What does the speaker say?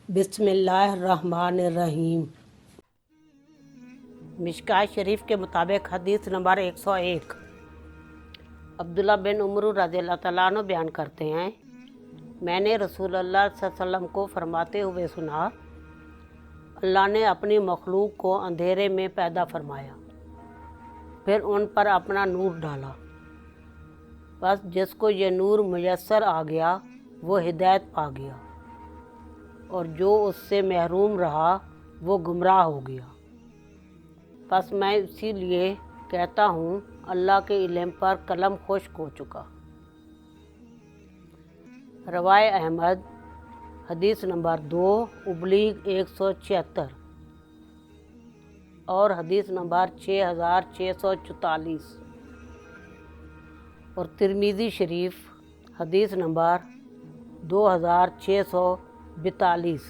بسم اللہ الرحمن الرحیم۔ مشکوٰۃ شریف کے مطابق حدیث نمبر 101۔ عبداللہ بن عمر رضی اللہ تعالیٰ عنہ بیان کرتے ہیں، میں نے رسول اللہ صلی اللہ علیہ وسلم کو فرماتے ہوئے سنا، اللہ نے اپنی مخلوق کو اندھیرے میں پیدا فرمایا، پھر ان پر اپنا نور ڈالا، بس جس کو یہ نور میسر آ گیا وہ ہدایت پا گیا، اور جو اس سے محروم رہا وہ گمراہ ہو گیا۔ بس میں اسی لیے کہتا ہوں اللہ کے علم پر قلم خشک ہو چکا۔ روائے احمد حدیث نمبر 2/176 اور حدیث نمبر 6644 اور ترمذی شریف حدیث نمبر 2642۔